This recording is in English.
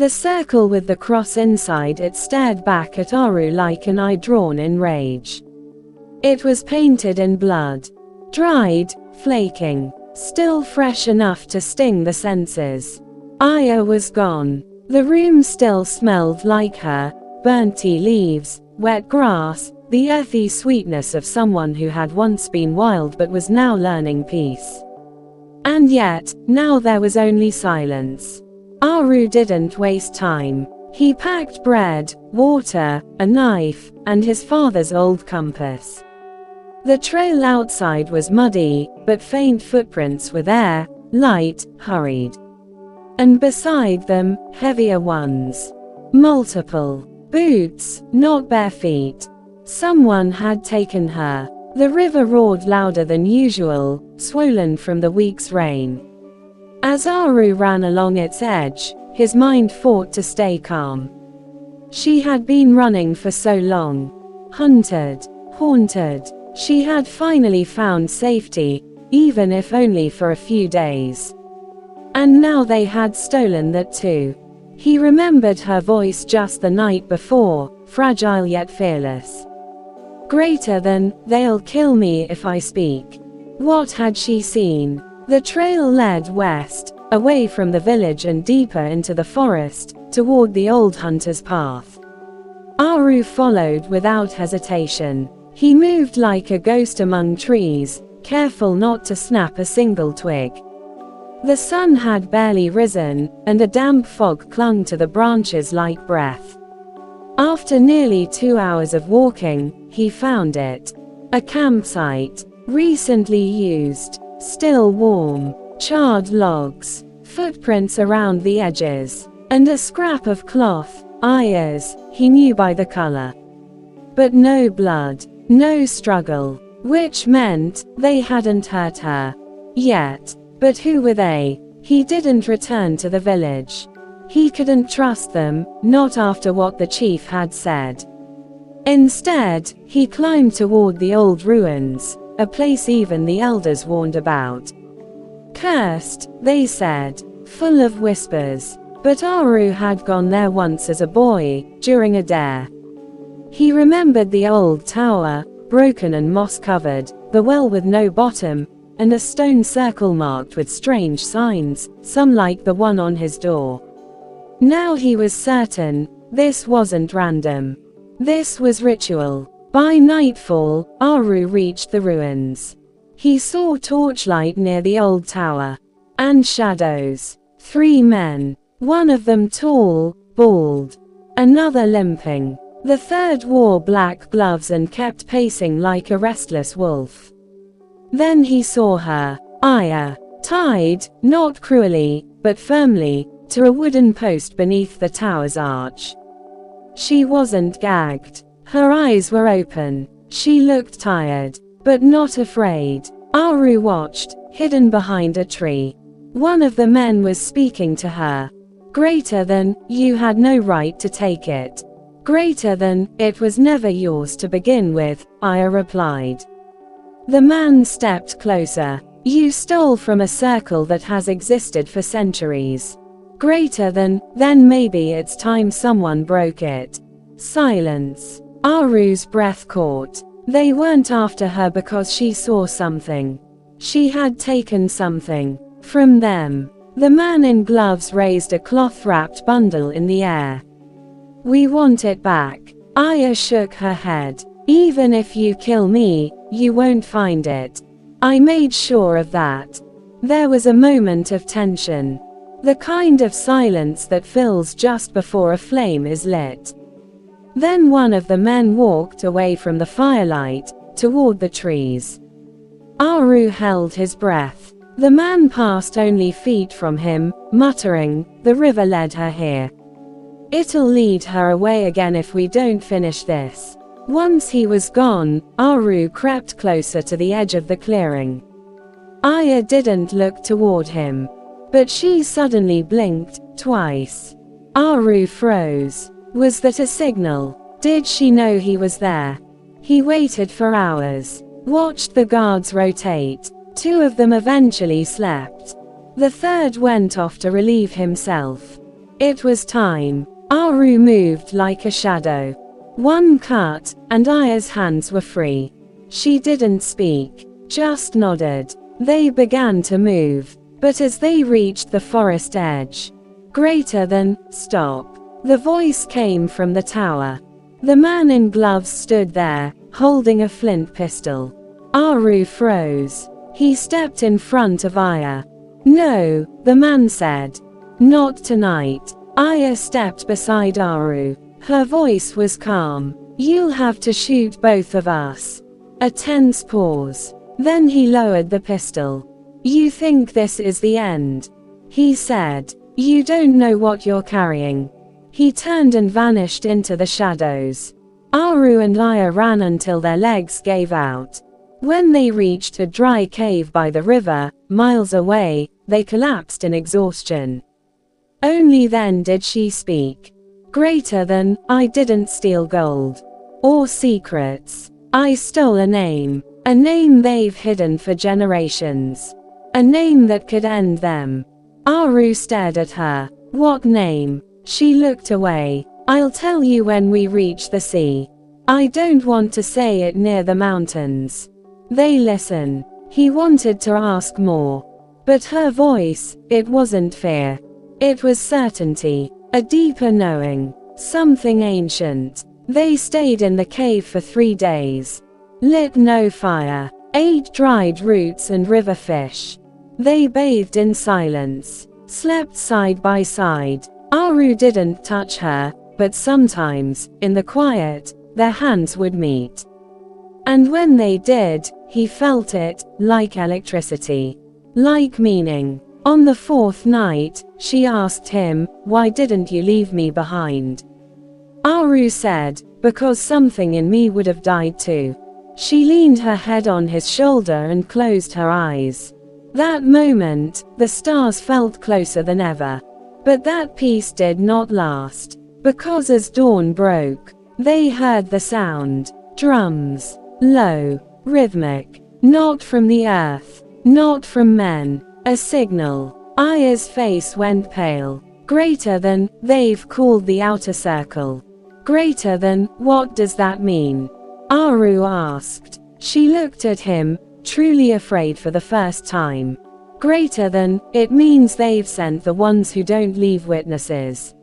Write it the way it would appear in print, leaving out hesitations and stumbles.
The circle with the cross inside it stared back at Aru like an eye drawn in rage. It was painted in blood. Dried, flaking, still fresh enough to sting the senses. Aya was gone. The room still smelled like her, burnt tea leaves, wet grass, the earthy sweetness of someone who had once been wild but was now learning peace. And yet, now there was only silence. Aru didn't waste time. He packed bread, water, a knife, and his father's old compass. The trail outside was muddy, but faint footprints were there, light, hurried. And beside them, heavier ones. Multiple. Boots, not bare feet. Someone had taken her. The river roared louder than usual, swollen from the week's rain. As Aru ran along its edge, his mind fought to stay calm. She had been running for so long. Hunted, haunted. She had finally found safety, even if only for a few days. And now they had stolen that too. He remembered her voice just the night before, fragile yet fearless. Greater than, "They'll kill me if I speak." What had she seen? The trail led west, away from the village and deeper into the forest, toward the old hunter's path. Aru followed without hesitation. He moved like a ghost among trees, careful not to snap a single twig. The sun had barely risen, and a damp fog clung to the branches like breath. After nearly 2 hours of walking, he found it. A campsite. Recently used. Still warm. Charred logs. Footprints around the edges. And a scrap of cloth. Aya's, he knew by the color. But no blood. No struggle. Which meant, they hadn't hurt her. Yet. But who were they? He didn't return to the village. He couldn't trust them, not after what the chief had said. Instead, he climbed toward the old ruins, a place even the elders warned about. Cursed, they said, full of whispers. But Aru had gone there once as a boy, during a dare. He remembered the old tower, broken and moss-covered, the well with no bottom, and a stone circle marked with strange signs, some like the one on his door. Now he was certain, this wasn't random. This was ritual. By nightfall, Aru reached the ruins. He saw torchlight near the old tower. And shadows. 3 men. One of them tall, bald. Another limping. The third wore black gloves and kept pacing like a restless wolf. Then he saw her, Aya, tied, not cruelly, but firmly, to a wooden post beneath the tower's arch. She wasn't gagged. Her eyes were open. She looked tired, but not afraid. Aru watched, hidden behind a tree. One of the men was speaking to her. Greater than, you had no right to take it. Greater than, it was never yours to begin with, Aya replied. The man stepped closer. You stole from a circle that has existed for centuries. Greater than, then maybe it's time someone broke it. Silence. Aru's breath caught. They weren't after her because she saw something. She had taken something from them. The man in gloves raised a cloth-wrapped bundle in the air. We want it back. Aya shook her head. Even if you kill me, you won't find it. I made sure of that. There was a moment of tension. The kind of silence that fills just before a flame is lit. Then one of the men walked away from the firelight, toward the trees. Aru held his breath. The man passed only feet from him, muttering, the river led her here. It'll lead her away again if we don't finish this. Once he was gone, Aru crept closer to the edge of the clearing. Aya didn't look toward him. But she suddenly blinked, twice. Aru froze. Was that a signal? Did she know he was there? He waited for hours. Watched the guards rotate. 2 of them eventually slept. The third went off to relieve himself. It was time. Aru moved like a shadow. One cut, and Aya's hands were free. She didn't speak, just nodded. They began to move, but as they reached the forest edge, greater than, stop. The voice came from the tower. The man in gloves stood there, holding a flint pistol. Aru froze. He stepped in front of Aya. No, the man said. Not tonight. Aya stepped beside Aru. Her voice was calm. You'll have to shoot both of us. A tense pause. Then he lowered the pistol. You think this is the end? He said. You don't know what you're carrying. He turned and vanished into the shadows. Aru and Aya ran until their legs gave out. When they reached a dry cave by the river, miles away, they collapsed in exhaustion. Only then did she speak. Greater than, I didn't steal gold. Or secrets. I stole a name they've hidden for generations. A name that could end them. Aru stared at her. What name? She looked away. I'll tell you when we reach the sea. I don't want to say it near the mountains. They listen. He wanted to ask more. But her voice, it wasn't fear. It was certainty. A deeper knowing. Something ancient. They stayed in the cave for 3 days. Lit no fire. Ate dried roots and river fish. They bathed in silence. Slept side by side. Aru didn't touch her, but sometimes, in the quiet, their hands would meet. And when they did, he felt it, like electricity. Like meaning. On the 4th night, she asked him, why didn't you leave me behind? Aru said, because something in me would have died too. She leaned her head on his shoulder and closed her eyes. That moment, the stars felt closer than ever. But that peace did not last. Because as dawn broke, they heard the sound. Drums. Low. Rhythmic. Not from the earth. Not from men. A signal. Aya's face went pale. Greater than, they've called the outer circle. Greater than, what does that mean? Aru asked. She looked at him, truly afraid for the first time. Greater than, it means they've sent the ones who don't leave witnesses.